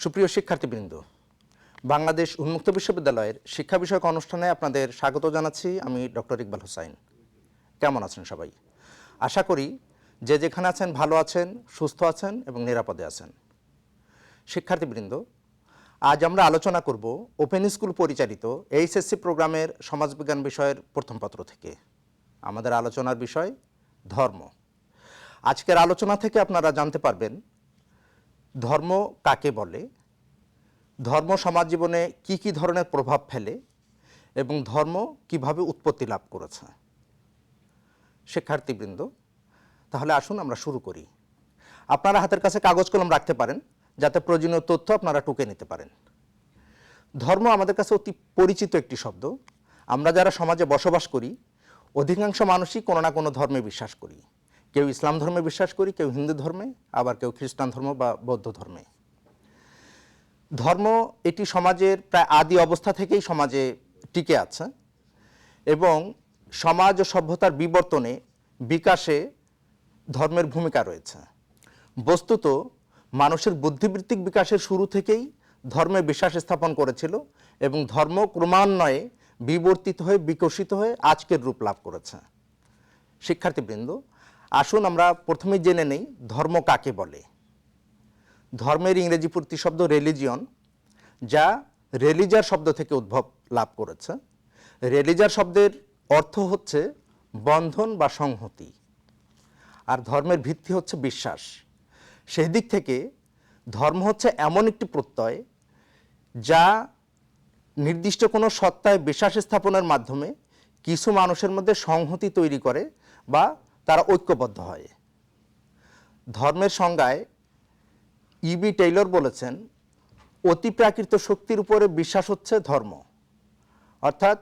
সুপ্রিয় শিক্ষার্থীবৃন্দ, বাংলাদেশ উন্মুক্ত বিশ্ববিদ্যালয়ের শিক্ষা বিষয়ক অনুষ্ঠানে আপনাদের স্বাগত জানাচ্ছি। আমি ডক্টর ইকবাল হোসাইন। কেমন আছেন সবাই? আশা করি যে যেখানে আছেন ভালো আছেন, সুস্থ আছেন এবং নিরাপদে আছেন। শিক্ষার্থীবৃন্দ, আজ আমরা আলোচনা করব ওপেন স্কুল পরিচালিত এইচএসসি প্রোগ্রামের সমাজবিজ্ঞান বিষয়ের প্রথম পত্র থেকে। আমাদের আলোচনার বিষয় ধর্ম। আজকের আলোচনা থেকে আপনারা জানতে পারবেন ধর্ম কাকে বলে, ধর্ম সমাজ জীবনে কী কী ধরনের প্রভাব ফেলে এবং ধর্ম কিভাবে উৎপত্তি লাভ করেছে। শিক্ষার্থীবৃন্দ, তাহলে আসুন আমরা শুরু করি। আপনারা হাতের কাছে কাগজ কলম রাখতে পারেন যাতে প্রয়োজনীয় তথ্য আপনারা টুকে নিতে পারেন। ধর্ম আমাদের কাছে অতি পরিচিত একটি শব্দ। আমরা যারা সমাজে বসবাস করি অধিকাংশ মানুষই কোনো না কোনো ধর্মে বিশ্বাস করি। কেউ ইসলাম ধর্মে বিশ্বাস করি, কেউ হিন্দু ধর্মে, আবার কেউ খ্রিস্টান ধর্ম বা বৌদ্ধ ধর্মে। ধর্ম এটি সমাজের প্রায় আদি অবস্থা থেকেই সমাজে টিকে আছে এবং সমাজ ও সভ্যতার বিবর্তনে বিকাশে ধর্মের ভূমিকা রয়েছে। বস্তুত মানুষের বুদ্ধিবৃত্তিক বিকাশের শুরু থেকেই ধর্মে বিশ্বাস স্থাপন করেছিল এবং ধর্ম ক্রমান্বয়ে বিবর্তিত হয়ে বিকশিত হয়ে আজকের রূপ লাভ করেছে। শিক্ষার্থীবৃন্দ, আসুন আমরা প্রথমেই জেনে নেই ধর্ম কাকে বলে। ধর্মের ইংরেজি প্রতিশব্দ রিলিজিয়ন, যা রেলিজার শব্দ থেকে উদ্ভব লাভ করেছে। রেলিজার শব্দের অর্থ হচ্ছে বন্ধন বা সংহতি, আর ধর্মের ভিত্তি হচ্ছে বিশ্বাস। সেই দিক থেকে ধর্ম হচ্ছে এমন একটি প্রত্যয় যা নির্দিষ্ট কোনো সত্তায় বিশ্বাস স্থাপনের মাধ্যমে কিছু মানুষের মধ্যে সংহতি তৈরি করে বা তারা ঐক্যবদ্ধ হয়। ধর্মের সংজ্ঞায় ইবি টেইলর বলেছেন, অতিপ্রাকৃত শক্তির উপরে বিশ্বাস হচ্ছে ধর্ম। অর্থাৎ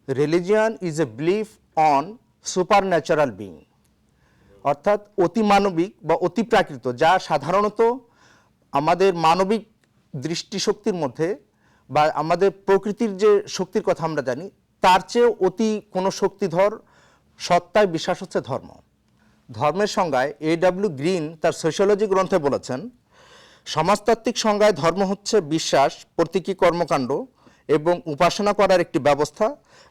religion is a belief on super natural being, অর্থাৎ অতিমানবিক বা অতিপ্রাকৃত, যা সাধারণত আমাদের মানবিক দৃষ্টিশক্তির মধ্যে বা আমাদের প্রকৃতির যে শক্তির কথা আমরা জানি তার চেয়ে অতি কোনো শক্তিধর সত্তায় বিশ্বাস হচ্ছে ধর্ম। ধর্মের সংজ্ঞায় A.W. গ্রিন তার সোশিওলজি গ্রন্থে বলেছেন, সমাজতাত্ত্বিক সংজ্ঞায় ধর্ম হচ্ছে বিশ্বাস, প্রতীকী কর্মকাণ্ড এবং উপাসনা করার একটি ব্যবস্থা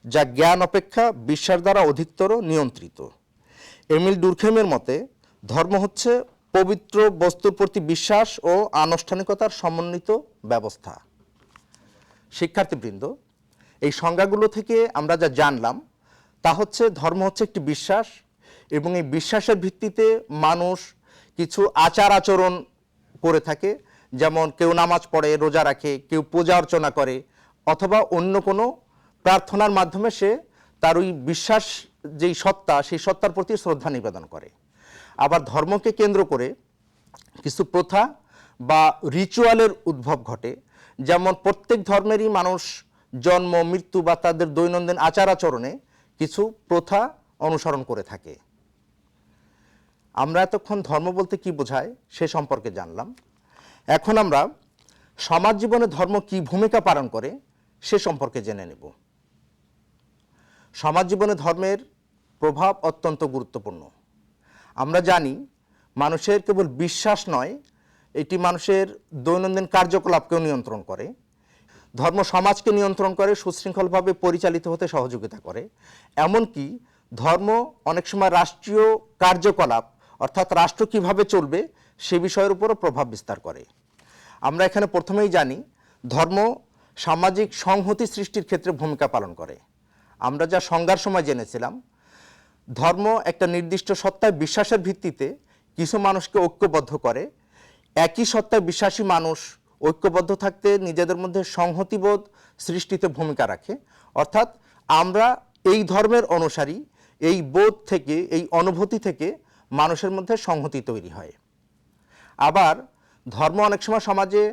যা জ্ঞান অপেক্ষা বিশ্বাস দ্বারা অধিকতর নিয়ন্ত্রিত। এমিল ডুরখেমের মতে ধর্ম হচ্ছে পবিত্র বস্তুর প্রতি বিশ্বাস ও আনুষ্ঠানিকতার সমন্বিত ব্যবস্থা। শিক্ষার্থীবৃন্দ, এই সংজ্ঞাগুলো থেকে আমরা যা জানলাম তা হচ্ছে ধর্ম হচ্ছে একটি বিশ্বাস এবং এই বিশ্বাসের ভিত্তিতে মানুষ কিছু আচার আচরণ করে থাকে, যেমন কেউ নামাজ পড়ে, রোজা রাখে, কেউ পূজা অর্চনা করে, অথবা অন্য কোনো প্রার্থনার মাধ্যমে সে তার ওই বিশ্বাস যেই সত্তা সেই সত্তার প্রতি শ্রদ্ধা নিবেদন করে। আবার ধর্মকে কেন্দ্র করে কিছু প্রথা বা রিচুয়ালের উদ্ভব ঘটে, যেমন প্রত্যেক ধর্মেরই মানুষ জন্ম, মৃত্যু বা তাদের দৈনন্দিন আচার আচরণে কিছু প্রথা অনুসরণ করে থাকে। আমরা এতক্ষণ ধর্ম বলতে কি বোঝায় সে সম্পর্কে জানলাম। এখন আমরা সমাজ জীবনে ধর্ম কি ভূমিকা পালন করে সে সম্পর্কে জেনে নেব। সমাজ জীবনে ধর্মের প্রভাব অত্যন্ত গুরুত্বপূর্ণ। আমরা জানি মানুষের কেবল বিশ্বাস নয়, এটি মানুষের দৈনন্দিন কার্যকলাপকেও নিয়ন্ত্রণ করে। ধর্ম সমাজকে নিয়ন্ত্রণ করে, সুশৃঙ্খলভাবে পরিচালিত হতে সহযোগিতা করে। এমনকি ধর্ম অনেক সময় রাষ্ট্রীয় কার্যকলাপ অর্থাৎ রাষ্ট্র কীভাবে চলবে সে বিষয়ের উপরও প্রভাব বিস্তার করে। আমরা এখানে প্রথমেই জানি ধর্ম সামাজিক সংহতি সৃষ্টির ক্ষেত্রে ভূমিকা পালন করে। আমরা যা সংজ্ঞার সময় জেনেছিলাম, ধর্ম একটা নির্দিষ্ট সত্তায় বিশ্বাসের ভিত্তিতে কিছু মানুষকে ঐক্যবদ্ধ করে। একই সত্তায় বিশ্বাসী মানুষ ঐক্যবদ্ধ থাকতে নিজেদের মধ্যে সংহতিবোধ সৃষ্টিতে ভূমিকা রাখে। অর্থাৎ আমরা এই ধর্মের অনুসারী, এই বোধ থেকে, এই অনুভূতি থেকে মানুষের মধ্যে সংহতি তৈরি হয়। আবার ধর্ম অনেক সময় সমাজে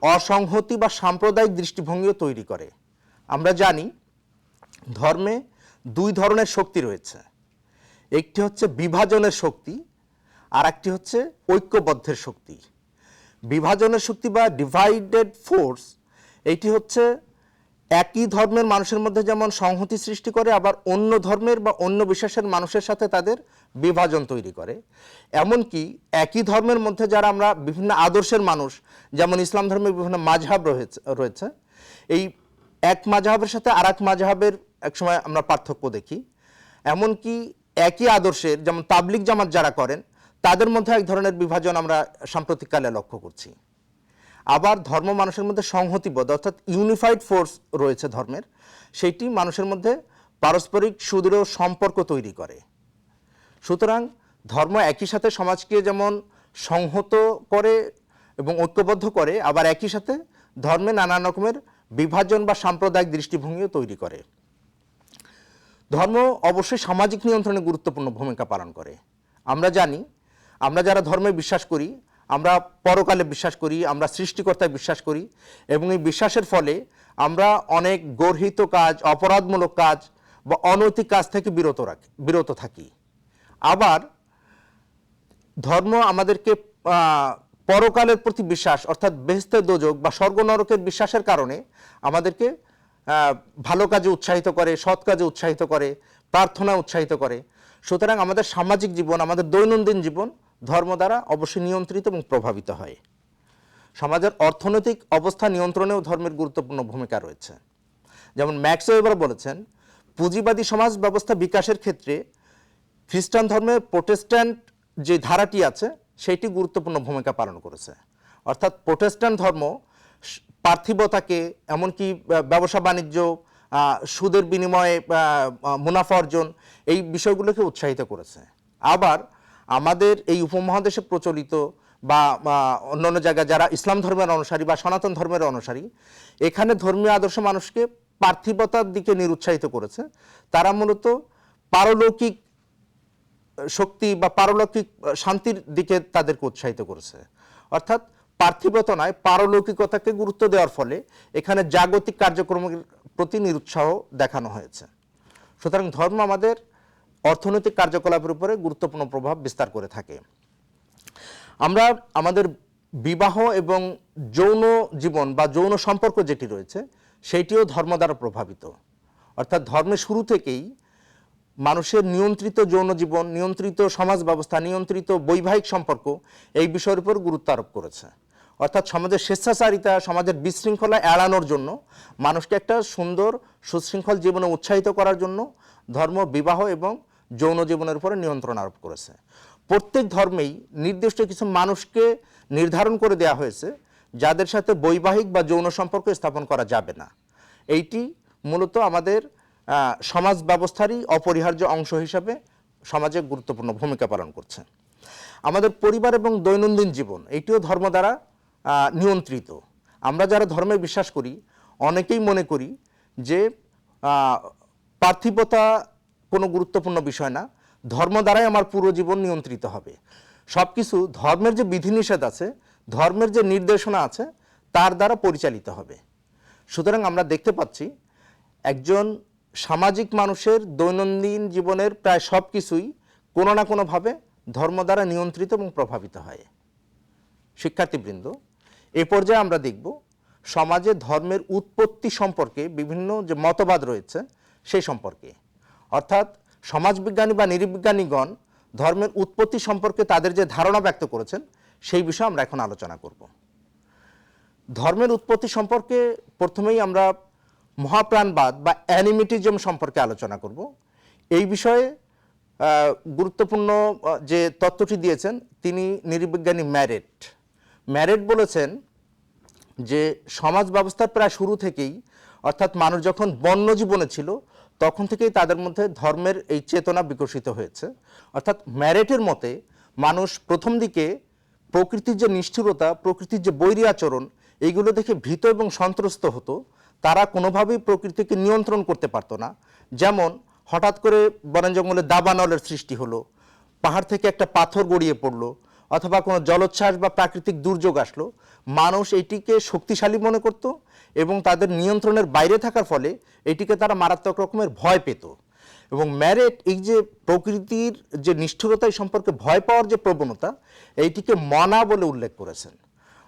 অসংহতি বা সাম্প্রদায়িক দৃষ্টিভঙ্গিও তৈরি করে। আমরা জানি ধর্মে দুই ধরনের শক্তি রয়েছে, একটি হচ্ছে বিভাজনের শক্তি আর একটি হচ্ছে ঐক্যবদ্ধের শক্তি। বিভাজনের শক্তি বা ডিভাইডেড ফোর্স, এইটি হচ্ছে একই ধর্মের মানুষের মধ্যে যেমন সংহতি সৃষ্টি করে, আবার অন্য ধর্মের বা অন্য বিশ্বাসের মানুষের সাথে তাদের বিভাজন তৈরি করে। এমনকি একই ধর্মের মধ্যে যারা আমরা বিভিন্ন আদর্শের মানুষ, যেমন ইসলাম ধর্মের বিভিন্ন মাযহাব রয়েছে, এই এক মাযহাবের সাথে আর এক মাযহাবের একসময় আমরা পার্থক্য দেখি। এমনকি একই আদর্শের, যেমন তাবলিগ জামাত যারা করেন, তাদের মধ্যে এক ধরনের বিভাজন আমরা সাম্প্রতিককালে লক্ষ্য করছি। আবার ধর্ম মানুষের মধ্যে সংহতিবোধ, অর্থাৎ ইউনিফাইড ফোর্স রয়েছে ধর্মের, সেইটি মানুষের মধ্যে পারস্পরিক সুদৃঢ় সম্পর্ক তৈরি করে। সুতরাং ধর্ম একই সাথে সমাজকে যেমন সংহত করে এবং ঐক্যবদ্ধ করে, আবার একই সাথে ধর্মে নানান রকমের বিভাজন বা সাম্প্রদায়িক দৃষ্টিভঙ্গিও তৈরি করে। ধর্ম অবশ্যই সামাজিক নিয়ন্ত্রণে গুরুত্বপূর্ণ ভূমিকা পালন করে। আমরা জানি, আমরা যারা ধর্মে বিশ্বাস করি, আমরা পরকালে বিশ্বাস করি, আমরা সৃষ্টিকর্তায় বিশ্বাস করি, এবং এই বিশ্বাসের ফলে আমরা অনেক গর্হিত কাজ, অপরাধমূলক কাজ বা অনৈতিক কাজ থেকে বিরত থাকি। আবার ধর্ম আমাদেরকে পরকালের প্রতি বিশ্বাস, অর্থাৎ বেহেশতের দোজখ বা স্বর্গ নরকের বিশ্বাসের কারণে আমাদেরকে ভালো কাজে উৎসাহিত করে, সৎ কাজে উৎসাহিত করে, প্রার্থনা উৎসাহিত করে। সুতরাং আমাদের সামাজিক জীবন, আমাদের দৈনন্দিন জীবন ধর্ম দ্বারা অবশ্যই নিয়ন্ত্রিত এবং প্রভাবিত হয়। সমাজের অর্থনৈতিক অবস্থা নিয়ন্ত্রণেও ধর্মের গুরুত্বপূর্ণ ভূমিকা রয়েছে। যেমন ম্যাক্স ওয়েবার বলেছেন, পুঁজিবাদী সমাজ ব্যবস্থা বিকাশের ক্ষেত্রে খ্রিস্টান ধর্মের প্রোটেস্ট্যান্ট যে ধারাটি আছে সেইটি গুরুত্বপূর্ণ ভূমিকা পালন করেছে। অর্থাৎ প্রোটেস্ট্যান্ট ধর্ম পার্থিবতাকে, এমনকি ব্যবসা বাণিজ্য, সুদের বিনিময়ে মুনাফা অর্জন, এই বিষয়গুলোকে উৎসাহিত করেছে। আবার আমাদের এই উপমহাদেশে প্রচলিত বা অন্যান্য জায়গায় যারা ইসলাম ধর্মের অনুসারী বা সনাতন ধর্মের অনুসারী, এখানে ধর্মীয় আদর্শ মানুষকে পার্থিবতার দিকে নিরুৎসাহিত করেছে। তারা মূলত পারলৌকিক শক্তি বা পারলৌকিক শান্তির দিকে তাদেরকে উৎসাহিত করেছে। অর্থাৎ পার্থিবতা নয়, পারলৌকিকতাকে গুরুত্ব দেওয়ার ফলে এখানে জাগতিক কার্যক্রমের প্রতি নিরুৎসাহ দেখানো হয়েছে। সুতরাং ধর্ম আমাদের অর্থনৈতিক কার্যকলাপের উপরে গুরুত্বপূর্ণ প্রভাব বিস্তার করে থাকে। আমরা আমাদের বিবাহ এবং যৌন জীবন বা যৌন সম্পর্ক যেটি রয়েছে সেইটিও ধর্ম দ্বারা প্রভাবিত। অর্থাৎ ধর্মের শুরু থেকেই মানুষের নিয়ন্ত্রিত যৌন জীবন, নিয়ন্ত্রিত সমাজ ব্যবস্থা, নিয়ন্ত্রিত বৈবাহিক সম্পর্ক, এই বিষয়ের উপর গুরুত্ব আরোপ করেছে। অর্থাৎ সমাজের স্বেচ্ছাচারিতা, সমাজের বিশৃঙ্খলা এড়ানোর জন্য, মানুষকে একটা সুন্দর সুশৃঙ্খল জীবনে উৎসাহিত করার জন্য ধর্ম বিবাহ এবং যৌন জীবনের উপরে নিয়ন্ত্রণ আরোপ করেছে। প্রত্যেক ধর্মেই নির্দিষ্ট কিছু মানুষকে নির্ধারণ করে দেওয়া হয়েছে যাদের সাথে বৈবাহিক বা যৌন সম্পর্ক স্থাপন করা যাবে না। এইটি মূলত আমাদের সমাজ ব্যবস্থারই অপরিহার্য অংশ হিসাবে সমাজে গুরুত্বপূর্ণ ভূমিকা পালন করছে। আমাদের পরিবার এবং দৈনন্দিন জীবন, এইটিও ধর্ম দ্বারা নিয়ন্ত্রিত। আমরা যারা ধর্মে বিশ্বাস করি, অনেকেই মনে করি যে পার্থিবতা কোনো গুরুত্বপূর্ণ বিষয় না, ধর্ম দ্বারাই আমার পুরো জীবন নিয়ন্ত্রিত হবে। সব কিছু ধর্মের যে বিধিনিষেধ আছে, ধর্মের যে নির্দেশনা আছে, তার দ্বারা পরিচালিত হবে। সুতরাং আমরা দেখতে পাচ্ছি একজন সামাজিক মানুষের দৈনন্দিন জীবনের প্রায় সব কিছুই কোনো না কোনোভাবে ধর্ম দ্বারা নিয়ন্ত্রিত এবং প্রভাবিত হয়। শিক্ষার্থীবৃন্দ, এ পর্যায়ে আমরা দেখব সমাজে ধর্মের উৎপত্তি সম্পর্কে বিভিন্ন যে মতবাদ রয়েছে সেই সম্পর্কে। অর্থাৎ সমাজবিজ্ঞানী বা নৃবিজ্ঞানীগণ ধর্মের উৎপত্তি সম্পর্কে তাদের যে ধারণা ব্যক্ত করেছেন সেই বিষয়ে আমরা এখন আলোচনা করব। ধর্মের উৎপত্তি সম্পর্কে প্রথমেই আমরা মহাপ্রাণবাদ বা অ্যানিমিটিজম সম্পর্কে আলোচনা করব। এই বিষয়ে গুরুত্বপূর্ণ যে তত্ত্বটি দিয়েছেন তিনি নৃবিজ্ঞানী ম্যারেট বলেছেন যে সমাজ ব্যবস্থার প্রায় শুরু থেকেই, অর্থাৎ মানুষ যখন বন্য জীবনে ছিল তখন থেকেই তাদের মধ্যে ধর্মের এই চেতনা বিকশিত হয়েছে। অর্থাৎ ম্যারেটের মতে মানুষ প্রথম দিকে প্রকৃতির যে নিষ্ঠুরতা, প্রকৃতির যে বৈরী আচরণ, এইগুলো দেখে ভীত এবং সন্ত্রস্ত হতো। তারা কোনোভাবেই প্রকৃতিকে নিয়ন্ত্রণ করতে পারতো না। যেমন হঠাৎ করে বন জঙ্গলে দাবানলের সৃষ্টি হলো, পাহাড় থেকে একটা পাথর গড়িয়ে পড়লো, অথবা কোনো জলোচ্ছ্বাস বা প্রাকৃতিক দুর্যোগ আসলো, মানুষ এটিকে শক্তিশালী মনে করত এবং তাদের নিয়ন্ত্রণের বাইরে থাকার ফলে এটিকে তারা মারাত্মক রকমের ভয় পেত। এবং ম্যারেট এই যে প্রকৃতির যে নিষ্ঠুরতা সম্পর্কে ভয় পাওয়ার যে প্রবণতা, এইটিকে মনা বলে উল্লেখ করেছেন।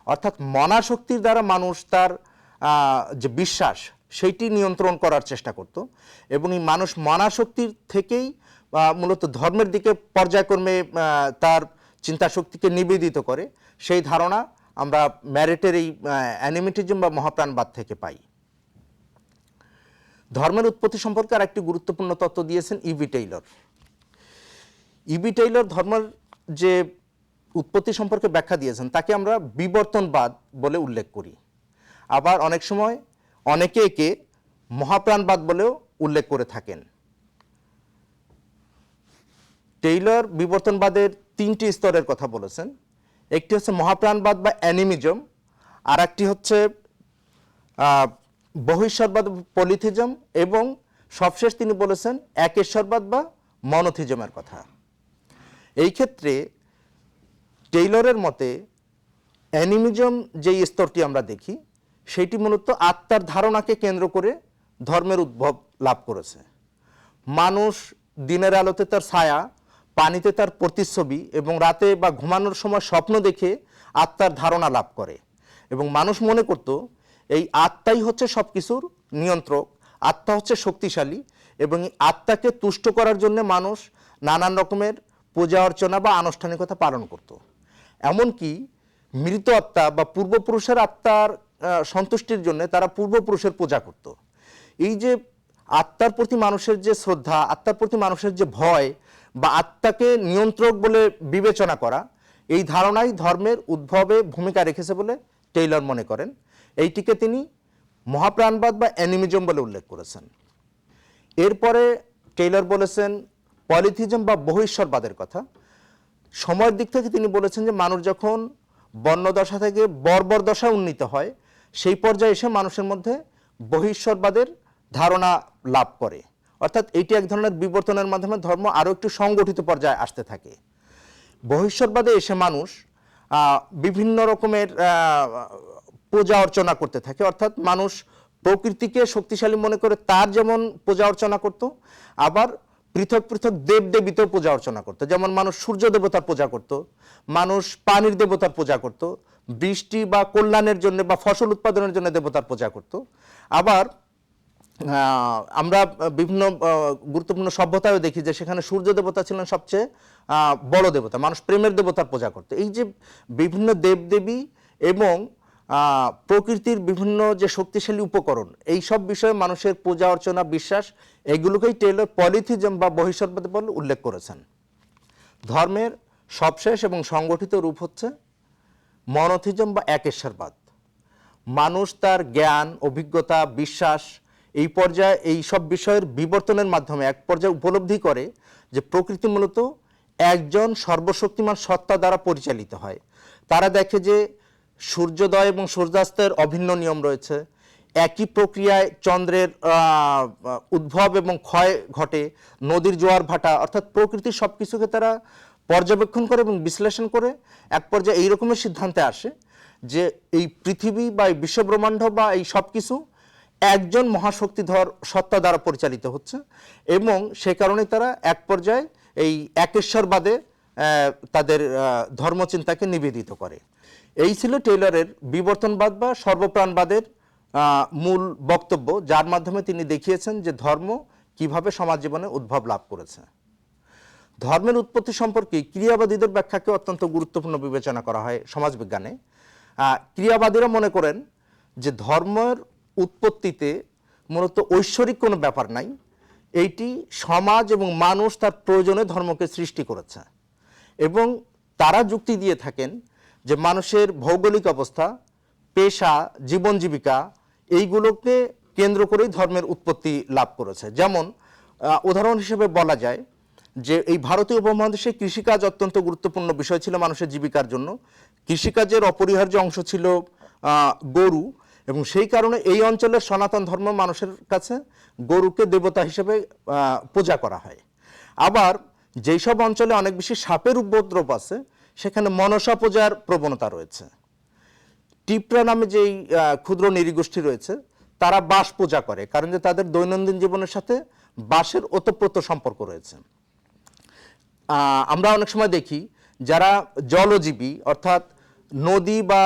অর্থাৎ মনা শক্তির দ্বারা মানুষ তার যে বিশ্বাস সেইটি নিয়ন্ত্রণ করার চেষ্টা করত এবং এই মানুষ মনাশক্তির থেকেই মূলত ধর্মের দিকে পর্যায়ক্রমে তার চিন্তাশক্তিকে নিবেদিত করে, সেই ধারণা আমরা ম্যারেটের এই অ্যানিমিটিজম বা মহাপ্রাণবাদ থেকে পাই। ধর্মের উৎপত্তি সম্পর্কে আর একটি গুরুত্বপূর্ণ তত্ত্ব দিয়েছেন ইভি টেইলর। ইভি টেইলর ধর্মের যে উৎপত্তি সম্পর্কে ব্যাখ্যা দিয়েছেন তাকে আমরা বিবর্তনবাদ বলে উল্লেখ করি, আবার অনেক সময় অনেকে একে মহাপ্রাণবাদ বলেও উল্লেখ করে থাকেন। টেইলর বিবর্তনবাদের 3টি স্তরের কথা বলেছেন। একটি হচ্ছে মহাপ্রাণবাদ বা অ্যানিমিজম, আর একটি হচ্ছে বহিঃশ্বরবাদ পলিথিজম, এবং সবশেষ তিনি বলেছেন একেশ্বরবাদ বা মনোথিজমের কথা। এই ক্ষেত্রে টেইলরের মতে অ্যানিমিজম যেই স্তরটি আমরা দেখি সেটি মূলত আত্মার ধারণাকে কেন্দ্র করে ধর্মের উদ্ভব লাভ করেছে। মানুষ দিনের আলোতে তার ছায়া, পানিতে তার প্রতিচ্ছবি এবং রাতে বা ঘুমানোর সময় স্বপ্ন দেখে আত্মার ধারণা লাভ করে, এবং মানুষ মনে করত এই আত্মাই হচ্ছে সব কিছুর নিয়ন্ত্রক, আত্মা হচ্ছে শক্তিশালী, এবং এই আত্মাকে তুষ্ট করার জন্য মানুষ নানান রকমের পূজা অর্চনা বা আনুষ্ঠানিকতা পালন করত। এমনকি মৃত আত্মা বা পূর্বপুরুষের আত্মার সন্তুষ্টির জন্য তারা পূর্বপুরুষের পূজা করত। এই যে আত্মার প্রতি মানুষের যে শ্রদ্ধা, আত্মার প্রতি মানুষের যে ভয় বা আত্মাকে নিয়ন্ত্রক বলে বিবেচনা করা, এই ধারণাই ধর্মের উদ্ভবে ভূমিকা রেখেছে বলে টেইলর মনে করেন। এইটিকে তিনি মহাপ্রাণবাদ বা অ্যানিমিজম বলে উল্লেখ করেছেন। এরপরে টেইলর বলেছেন পলিথিজম বা বহিঃশ্বরবাদের কথা। সময়ের দিক থেকে তিনি বলেছেন যে মানুষ যখন বর্ণদশা থেকে বর্বর দশায় উন্নীত হয়, সেই পর্যায়ে এসে মানুষের মধ্যে বহিঃশ্বরবাদের ধারণা লাভ করে, অর্থাৎ এটি এক ধরনের বিবর্তনের মাধ্যমে ধর্ম আরও একটু সংগঠিত পর্যায়ে আসতে থাকে। বহিঃশ্বরবাদে এসে মানুষ বিভিন্ন রকমের পূজা অর্চনা করতে থাকে, অর্থাৎ মানুষ প্রকৃতিকে শক্তিশালী মনে করে তার যেমন পূজা অর্চনা করত, আবার পৃথক পৃথক দেবদেবীতেও পূজা অর্চনা করত। যেমন মানুষ সূর্য দেবতার পূজা করত, মানুষ পানির দেবতার পূজা করত, বৃষ্টি বা কল্যাণের জন্য বা ফসল উৎপাদনের জন্য দেবতার পূজা করত। আবার আমরা বিভিন্ন গুরুত্বপূর্ণ সভ্যতায়ও দেখি যে সেখানে সূর্য দেবতা ছিলেন সবচেয়ে বড় দেবতা, মানুষ প্রেমের দেবতার পূজা করত। এই যে বিভিন্ন দেবদেবী এবং প্রকৃতির বিভিন্ন যে শক্তিশালী উপকরণ, এই সব বিষয়ে মানুষের পূজা অর্চনা, বিশ্বাস, এগুলোকেই টেইলর পলিথিজম বা বহিঃশ্বরবাদ বলে উল্লেখ করেছেন। ধর্মের সবশেষ এবং সংগঠিত রূপ হচ্ছে মনোথিজম বা একেশ্বরবাদ। মানুষ তার জ্ঞান, অভিজ্ঞতা, বিশ্বাস এই পর্যায়ে এই সব বিষয়ের বিবর্তনের মাধ্যমে এক পর্যায়ে উপলব্ধি করে যে প্রকৃতি মূলত একজন সর্বশক্তিমান সত্তা দ্বারা পরিচালিত হয়। তারা দেখে যে সূর্যোদয় এবং সূর্যাস্তের অভিন্ন নিয়ম রয়েছে, একই প্রক্রিয়ায় চন্দ্রের উদ্ভব এবং ক্ষয় ঘটে, নদীর জোয়ার ভাটা, অর্থাৎ প্রকৃতির সব কিছুকে তারা পর্যবেক্ষণ করে এবং বিশ্লেষণ করে এক পর্যায়ে এই রকমের সিদ্ধান্তে আসে যে এই পৃথিবী বা এই বিশ্বব্রহ্মাণ্ড বা এই সব কিছু একজন মহাশক্তিধর সত্তা দ্বারা পরিচালিত হচ্ছে, এবং সে কারণে তারা এক পর্যায়ে এই একেশ্বরবাদে তাদের ধর্মচিন্তাকে নিবেদিত করে। এই ছিল টেইলরের বিবর্তনবাদ বা সর্বপ্রাণবাদের মূল বক্তব্য, যার মাধ্যমে তিনি দেখিয়েছেন যে ধর্ম কিভাবে সমাজ জীবনে উদ্ভব লাভ করেছে। ধর্মের উৎপত্তি সম্পর্কে ক্রিয়াবাদীদের ব্যাখ্যাকে অত্যন্ত গুরুত্বপূর্ণ বিবেচনা করা হয় সমাজবিজ্ঞানে। ক্রিয়াবাদীরা মনে করেন যে ধর্মের উৎপত্তিতে মূলত ঐশ্বরিক কোনো ব্যাপার নাই, এইটি সমাজ এবং মানুষ তার প্রয়োজনে ধর্মকে সৃষ্টি করেছে, এবং তারা যুক্তি দিয়ে থাকেন যে মানুষের ভৌগোলিক অবস্থা, পেশা, জীবন জীবিকা এইগুলোকে কেন্দ্র করেই ধর্মের উৎপত্তি লাভ করেছে। যেমন উদাহরণ হিসেবে বলা যায় যে এই ভারতীয় উপমহাদেশে কৃষিকাজ অত্যন্ত গুরুত্বপূর্ণ বিষয় ছিল মানুষের জীবিকার জন্য। কৃষিকাজের অপরিহার্য অংশ ছিল গরু, এবং সেই কারণে এই অঞ্চলের সনাতন ধর্ম মানুষের কাছে গরুকে দেবতা হিসেবে পূজা করা হয়। আবার যেই সব অঞ্চলে অনেক বেশি সাপের উপদ্রব আছে সেখানে মনসা পূজার প্রবণতা রয়েছে। টিপরা নামে যেই ক্ষুদ্র নৃগোষ্ঠী রয়েছে তারা বাঁশ পূজা করে, কারণ যে তাদের দৈনন্দিন জীবনের সাথে বাঁশের ওতপ্রোত সম্পর্ক রয়েছে। আমরা অনেক সময় দেখি যারা জলজীবী অর্থাৎ নদী বা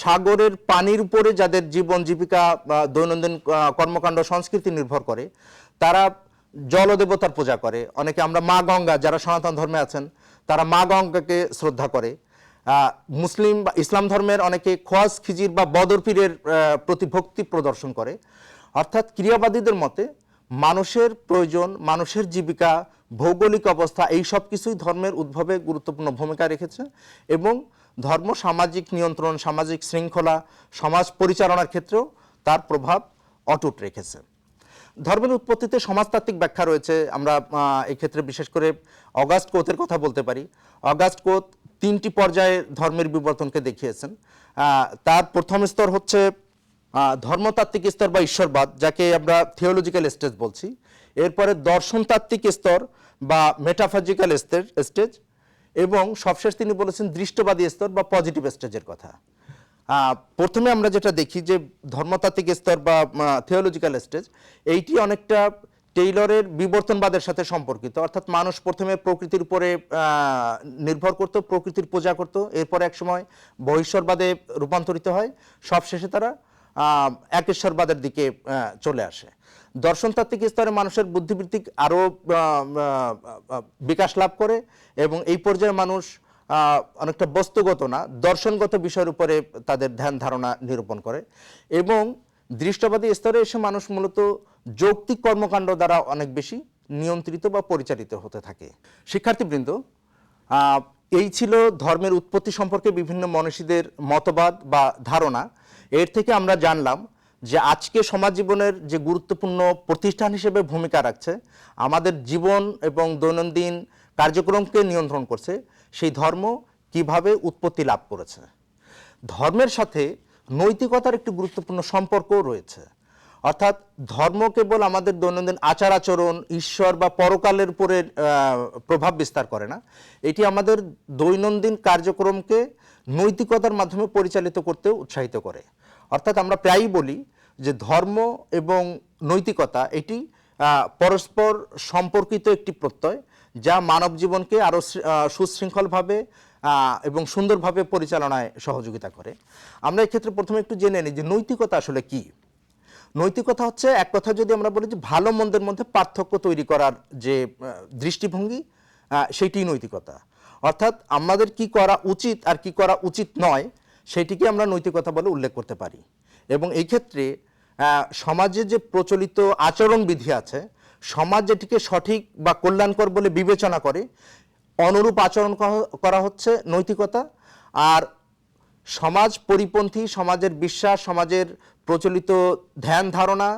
সাগরের পানির উপরে যাদের জীবন জীবিকা দৈনন্দিন কর্মকাণ্ড সংস্কৃতি নির্ভর করে, তারা জলদেবতার পূজা করে। অনেকে আমরা মা গঙ্গা, যারা সনাতন ধর্মে আছেন তারা মা গঙ্গাকে শ্রদ্ধা করে। মুসলিম বা ইসলাম ধর্মের অনেকে খোয়াজ খিজির বা বদর পীরের প্রতি ভক্তি প্রদর্শন করে। অর্থাৎ ক্রিয়াবাদীদের মতে মানুষের প্রয়োজন, মানুষের জীবিকা, ভৌগোলিক অবস্থা, এই সব কিছুই ধর্মের উদ্ভবে গুরুত্বপূর্ণ ভূমিকা রেখেছে এবং ধর্ম সামাজিক নিয়ন্ত্রণ, সামাজিক শৃঙ্খলা, সমাজ পরিচালনার ক্ষেত্রেও তার প্রভাব অটুট রেখেছে। ধর্মের উৎপত্তিতে সমাজতাত্ত্বিক ব্যাখ্যা রয়েছে। আমরা এক্ষেত্রে বিশেষ করে অগাস্ট কোথের কথা বলতে পারি। অগাস্ট কোথ 3টি পর্যায়ে ধর্মের বিবর্তনকে দেখিয়েছেন। তার প্রথম স্তর হচ্ছে ধর্মতাত্ত্বিক স্তর বা ঈশ্বরবাদ, যাকে আমরা থিওলজিক্যাল স্টেজ বলছি। এরপরে দর্শনতাত্ত্বিক স্তর বা মেটাফিজিক্যাল স্টেজ, এবং সবশেষ তিনি বলেছেন দৃষ্টবাদী স্তর বা পজিটিভ স্টেজের কথা। প্রথমে আমরা যেটা দেখি যে ধর্মতাত্ত্বিক স্তর বা থিওলজিক্যাল স্টেজ, এইটি অনেকটা টেইলরের বিবর্তনবাদের সাথে সম্পর্কিত। অর্থাৎ মানুষ প্রথমে প্রকৃতির উপরে নির্ভর করত, প্রকৃতির পূজা করত, এরপরে একসময় বহিশ্বরবাদে রূপান্তরিত হয়, সবশেষে তারা একেশ্বরবাদের দিকে চলে আসে। দর্শনতাত্ত্বিক স্তরে মানুষের বুদ্ধিবৃত্তিক আরও বিকাশ লাভ করে এবং এই পর্যায়ে মানুষ অনেকটা বস্তুগত না, দর্শনগত বিষয়ের উপরে তাদের ধ্যান ধারণা নিরূপণ করে। এবং দৃষ্টবাদী স্তরে এসে মানুষ মূলত যৌক্তিক কর্মকাণ্ড দ্বারা অনেক বেশি নিয়ন্ত্রিত বা পরিচালিত হতে থাকে। শিক্ষার্থীবৃন্দ, এই ছিল ধর্মের উৎপত্তি সম্পর্কে বিভিন্ন মনীষীদের মতবাদ বা ধারণা। এর থেকে আমরা জানলাম যে আজকে সমাজ জীবনের যে গুরুত্বপূর্ণ প্রতিষ্ঠান হিসেবে ভূমিকা রাখছে, আমাদের জীবন এবং দৈনন্দিন কার্যক্রমকে নিয়ন্ত্রণ করছে, সেই ধর্ম কিভাবে উৎপত্তি লাভ করেছে। ধর্মের সাথে নৈতিকতার একটি গুরুত্বপূর্ণ সম্পর্কও রয়েছে। অর্থাৎ ধর্ম কেবল আমাদের দৈনন্দিন আচার আচরণ, ঈশ্বর বা পরকালের উপরে প্রভাব বিস্তার করে না, এটি আমাদের দৈনন্দিন কার্যক্রমকে নৈতিকতার মাধ্যমে পরিচালিত করতেও উৎসাহিত করে। অর্থাৎ আমরা প্রায়ই বলি যে ধর্ম এবং নৈতিকতা এটি পরস্পর সম্পর্কিত একটি প্রত্যয়, যা মানব জীবনকে আরও সুশৃঙ্খলভাবে এবং সুন্দরভাবে পরিচালনায় সহযোগিতা করে। আমরা এক্ষেত্রে প্রথমে একটু জেনে নিই যে নৈতিকতা আসলে কি। নৈতিকতা হচ্ছে, এক কথা যদি আমরা বলি যে ভালো মন্দের মধ্যে পার্থক্য তৈরি করার যে দৃষ্টিভঙ্গি, সেইটি নৈতিকতা। অর্থাৎ আমাদের কি করা উচিত আর কি করা উচিত নয়, সেটিকে আমরা নৈতিকতা বলে উল্লেখ করতে পারি। এবং এই ক্ষেত্রে সমাজে যে প্রচলিত আচরণবিধি আছে, সমাজ যেটিকে সঠিক বা কল্যাণকর বলে বিবেচনা করে, অনুরূপ আচরণ করা হচ্ছে নৈতিকতা। আর সমাজ পরিপন্থী, সমাজের বিশ্বাস, সমাজের প্রচলিত ধ্যান ধারণা,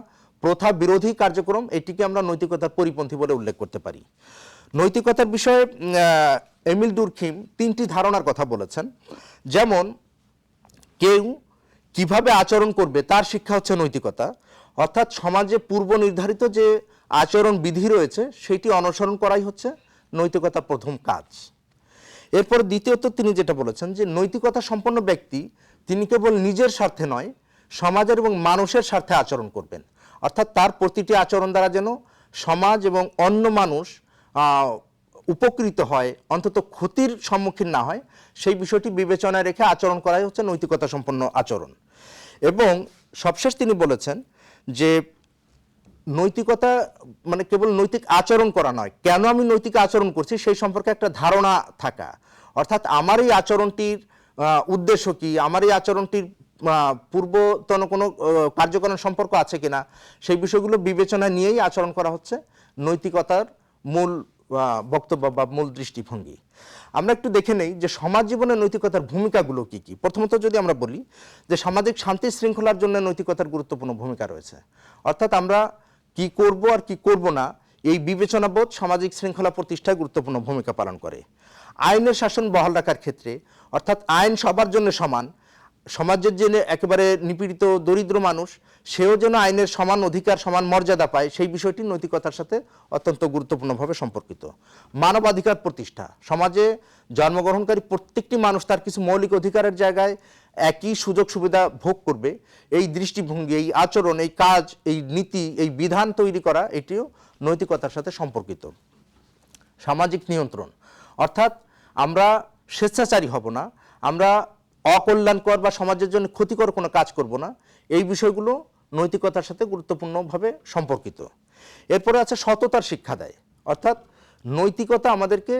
প্রথা বিরোধী কার্যক্রম, এটিকে আমরা নৈতিকতার পরিপন্থী বলে উল্লেখ করতে পারি। নৈতিকতার বিষয়ে এমিল ডুরখিম 3টি ধারণার কথা বলেছেন। যেমন, কেউ কিভাবে আচরণ করবে তার শিক্ষা হচ্ছে নৈতিকতা। অর্থাৎ সমাজে পূর্ব নির্ধারিত যে আচরণ বিধি রয়েছে সেটি অনুসরণ করাই হচ্ছে নৈতিকতার প্রথম কাজ। এরপর দ্বিতীয়ত তিনি যেটা বলেছেন যে নৈতিকতা সম্পন্ন ব্যক্তি তিনি কেবল নিজের স্বার্থে নয়, সমাজের এবং মানুষের স্বার্থে আচরণ করবেন। অর্থাৎ তার প্রতিটি আচরণ দ্বারা যেন সমাজ এবং অন্য মানুষ উপকৃত হয়, অন্তত ক্ষতির সম্মুখীন না হয়, সেই বিষয়টি বিবেচনায় রেখে আচরণ করাই হচ্ছে নৈতিকতা সম্পন্ন আচরণ। এবং সবশেষ তিনি বলেছেন যে নৈতিকতা মানে কেবল নৈতিক আচরণ করা নয়, কেন আমি নৈতিক আচরণ করছি সেই সম্পর্কে একটা ধারণা থাকা। অর্থাৎ আমার এই আচরণটির উদ্দেশ্য কি, আমার এই আচরণটির পূর্বতন কোনো কার্যকরণ সম্পর্ক আছে কিনা, সেই বিষয়গুলো বিবেচনা নিয়েই আচরণ করা হচ্ছে নৈতিকতার মূল বক্তব্য বা মূল দৃষ্টিভঙ্গি। আমরা একটু দেখে নেই যে সমাজ জীবনে নৈতিকতার ভূমিকাগুলো কি কি। প্রথমত যদি আমরা বলি যে সামাজিক শান্তি শৃঙ্খলার জন্য নৈতিকতার গুরুত্বপূর্ণ ভূমিকা রয়েছে। অর্থাৎ আমরা কি করব আর কি করব না, এই বিবেচনাবোধ সামাজিক শৃঙ্খলা প্রতিষ্ঠায় গুরুত্বপূর্ণ ভূমিকা পালন করে। আইনের শাসন বহাল রাখার ক্ষেত্রে, অর্থাৎ আইন সবার জন্য সমান, সমাজের যে একেবারে নিপীড়িত দরিদ্র মানুষ সেও যেন আইনের সমান অধিকার, সমান মর্যাদা পায়, সেই বিষয়টি নৈতিকতার সাথে অত্যন্ত গুরুত্বপূর্ণভাবে সম্পর্কিত। মানবাধিকার প্রতিষ্ঠা, সমাজে জন্মগ্রহণকারী প্রত্যেকটি মানুষ তার কিছু মৌলিক অধিকারের জায়গায় একই সুযোগ সুবিধা ভোগ করবে, এই দৃষ্টিভঙ্গি, এই আচরণ, এই কাজ, এই নীতি, এই বিধান তৈরি করা, এটিও নৈতিকতার সাথে সম্পর্কিত। সামাজিক নিয়ন্ত্রণ, অর্থাৎ আমরা স্বেচ্ছাচারী হব না, আমরা অকল্যাণকর বা সমাজের জন্য ক্ষতিকর কোনো কাজ করব না, এই বিষয়গুলো নৈতিকতার সাথে গুরুত্বপূর্ণভাবে সম্পর্কিত। এরপরে আছে সততার শিক্ষা দেয়, অর্থাৎ নৈতিকতা আমাদেরকে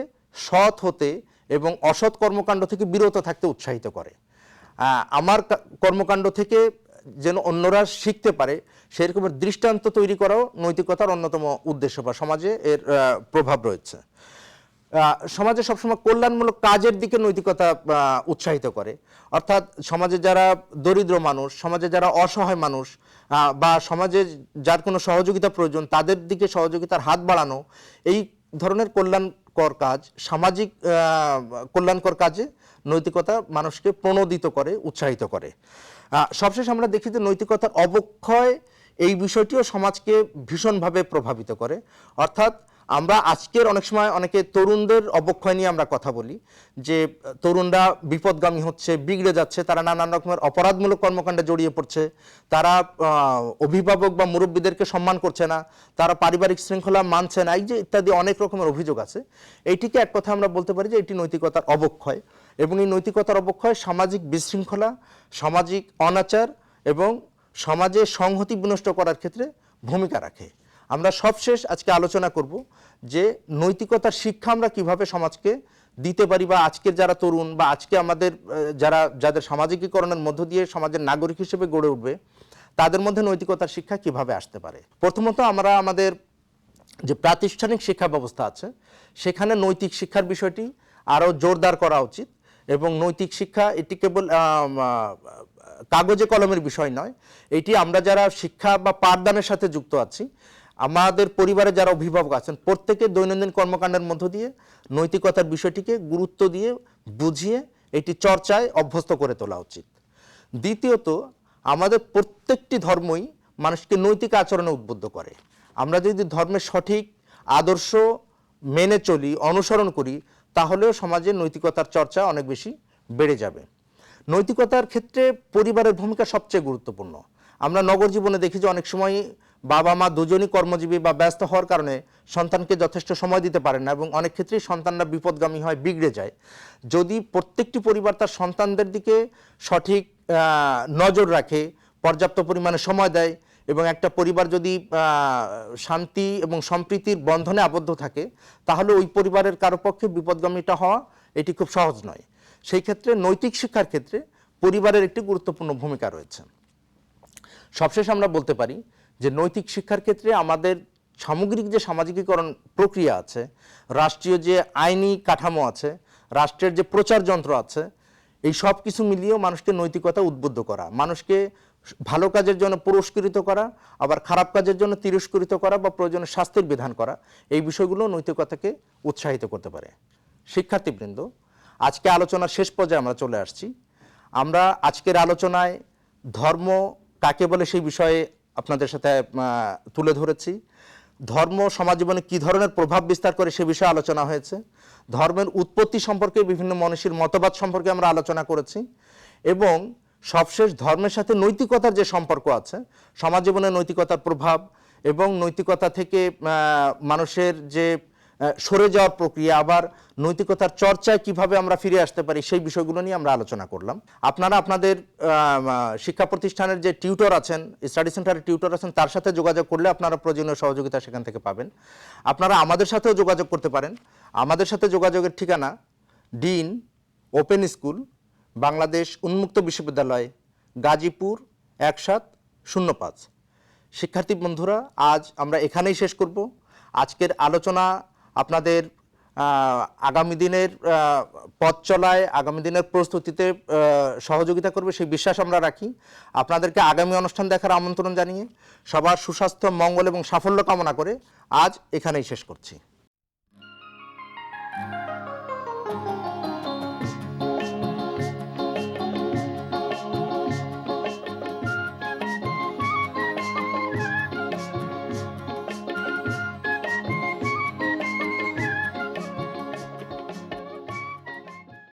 সৎ হতে এবং অসৎ কর্মকাণ্ড থেকে বিরত থাকতে উৎসাহিত করে। আমার কর্মকাণ্ড থেকে যেন অন্যরা শিখতে পারে সেরকমের দৃষ্টান্ত তৈরি করাও নৈতিকতার অন্যতম উদ্দেশ্য বা সমাজে এর প্রভাব রয়েছে। সমাজে সবসময় কল্যাণমূলক কাজের দিকে নৈতিকতা উৎসাহিত করে, অর্থাৎ সমাজে যারা দরিদ্র মানুষ, সমাজে যারা অসহায় মানুষ বা সমাজে যার কোনো সহযোগিতা প্রয়োজন তাদের দিকে সহযোগিতার হাত বাড়ানো, এই ধরনের কল্যাণকর কাজ, সামাজিক কল্যাণকর কাজে নৈতিকতা মানুষকে প্রণোদিত করে, উৎসাহিত করে। সবশেষ আমরা দেখি যে নৈতিকতার অবক্ষয় এই বিষয়টিও সমাজকে ভীষণভাবে প্রভাবিত করে। অর্থাৎ আমরা আজকের অনেক সময় অনেকে তরুণদের অবক্ষয় নিয়ে আমরা কথা বলি যে তরুণরা বিপদগামী হচ্ছে, বিগড়ে যাচ্ছে, তারা নানান রকমের অপরাধমূলক কর্মকাণ্ডে জড়িয়ে পড়ছে, তারা অভিভাবক বা মুরব্বীদেরকে সম্মান করছে না, তারা পারিবারিক শৃঙ্খলা মানছে না, এই যে ইত্যাদি অনেক রকমের অভিযোগ আছে। এইটিকে এক কথা আমরা বলতে পারি যে এটি নৈতিকতার অবক্ষয়, এবং এই নৈতিকতার অবক্ষয় সামাজিক বিশৃঙ্খলা, সামাজিক অনাচার এবং সমাজে সংহতি বিনষ্ট করার ক্ষেত্রে ভূমিকা রাখে। আমরা সবশেষ আজকে আলোচনা করব যে নৈতিকতার শিক্ষা আমরা কিভাবে সমাজকে দিতে পারি, বা আজকের যারা তরুণ বা আজকে আমাদের যাদের সামাজিকীকরণের মধ্য দিয়ে সমাজের নাগরিক হিসেবে গড়ে উঠবে তাদের মধ্যে নৈতিকতার শিক্ষা কিভাবে আসতে পারে। প্রথমত আমরা আমাদের যে প্রাতিষ্ঠানিক শিক্ষা ব্যবস্থা আছে সেখানে নৈতিক শিক্ষার বিষয়টি আরও জোরদার করা উচিত, এবং নৈতিক শিক্ষা এটি কেবল কাগজে কলমের বিষয় নয়, এটি আমরা যারা শিক্ষা বা পাঠদানের সাথে যুক্ত আছি, আমাদের পরিবারে যারা অভিভাবক আছেন প্রত্যেকে দৈনন্দিন কর্মকাণ্ডের মধ্য দিয়ে নৈতিকতার বিষয়টিকে গুরুত্ব দিয়ে বুঝিয়ে এটি চর্চায় অভ্যস্ত করে তোলা উচিত। দ্বিতীয়ত, আমাদের প্রত্যেকটি ধর্মই মানুষকে নৈতিক আচরণে উদ্বুদ্ধ করে। আমরা যদি ধর্মের সঠিক আদর্শ মেনে চলি, অনুসরণ করি, তাহলেও সমাজে নৈতিকতার চর্চা অনেক বেশি বেড়ে যাবে। নৈতিকতার ক্ষেত্রে পরিবারের ভূমিকা সবচেয়ে গুরুত্বপূর্ণ। আমরা নগর জীবনে দেখি যে অনেক সময় বাবা মা দুজনই কর্মজীবী বা ব্যস্ত হওয়ার কারণে সন্তানকে যথেষ্ট সময় দিতে পারেন না, এবং অনেক ক্ষেত্রেই সন্তানরা বিপদগামী হয়, বিগড়ে যায়। যদি প্রত্যেকটি পরিবার তার সন্তানদের দিকে সঠিক নজর রাখে, পর্যাপ্ত পরিমাণে সময় দেয়, এবং একটা পরিবার যদি শান্তি এবং সম্প্রীতির বন্ধনে আবদ্ধ থাকে, তাহলে ওই পরিবারের কারো পক্ষে বিপদগামীটা হওয়া এটি খুব সহজ নয়। সেই ক্ষেত্রে নৈতিক শিক্ষার ক্ষেত্রে পরিবারের একটি গুরুত্বপূর্ণ ভূমিকা রয়েছে। সবশেষ আমরা বলতে পারি যে নৈতিক শিক্ষার ক্ষেত্রে আমাদের সামগ্রিক যে সামাজিকীকরণ প্রক্রিয়া আছে, রাষ্ট্রীয় যে আইনি কাঠামো আছে, রাষ্ট্রের যে প্রচার যন্ত্র আছে, এই সব কিছু মিলিয়েও মানুষকে নৈতিকতা উদ্বুদ্ধ করা, মানুষকে ভালো কাজের জন্য পুরস্কৃত করা, আবার খারাপ কাজের জন্য তিরস্কৃত করা বা প্রয়োজনে শাস্তির বিধান করা, এই বিষয়গুলো নৈতিকতাকে উৎসাহিত করতে পারে। শিক্ষার্থীবৃন্দ, আজকে আলোচনার শেষ পর্যায়ে আমরা চলে আসছি। আমরা আজকের আলোচনায় ধর্ম কাকে বলে সেই বিষয়ে আপনাদের সাথে তুলে ধরেছি। ধর্ম সমাজ জীবনে কী ধরনের প্রভাব বিস্তার করে সে বিষয়ে আলোচনা হয়েছে। ধর্মের উৎপত্তি সম্পর্কে বিভিন্ন মনীষীর মতবাদ সম্পর্কে আমরা আলোচনা করেছি, এবং সবশেষ ধর্মের সাথে নৈতিকতার যে সম্পর্ক আছে, সমাজ জীবনে নৈতিকতার প্রভাব এবং নৈতিকতা থেকে মানুষের যে সরে যাওয়ার প্রক্রিয়া, আবার নৈতিকতার চর্চায় কিভাবে আমরা ফিরে আসতে পারি, সেই বিষয়গুলো নিয়ে আমরা আলোচনা করলাম। আপনারা আপনাদের শিক্ষা প্রতিষ্ঠানের যে টিউটর আছেন, স্টাডি সেন্টারের টিউটর আছেন, তার সাথে যোগাযোগ করলে আপনারা প্রয়োজনীয় সহযোগিতা সেখান থেকে পাবেন। আপনারা আমাদের সাথেও যোগাযোগ করতে পারেন। আমাদের সাথে যোগাযোগের ঠিকানা ডিন ওপেন স্কুল, বাংলাদেশ উন্মুক্ত বিশ্ববিদ্যালয়, গাজীপুর 1705। শিক্ষার্থী বন্ধুরা, আজ আমরা এখানেই শেষ করব। আজকের আলোচনা আপনাদের আগামী দিনের পথ চলায়, আগামী দিনের প্রস্তুতিতে সহযোগিতা করবে সেই বিশ্বাস আমরা রাখি। আপনাদেরকে আগামী অনুষ্ঠান দেখার আমন্ত্রণ জানিয়ে সবার সুস্বাস্থ্য, মঙ্গল এবং সাফল্য কামনা করে আজ এখানেই শেষ করছি।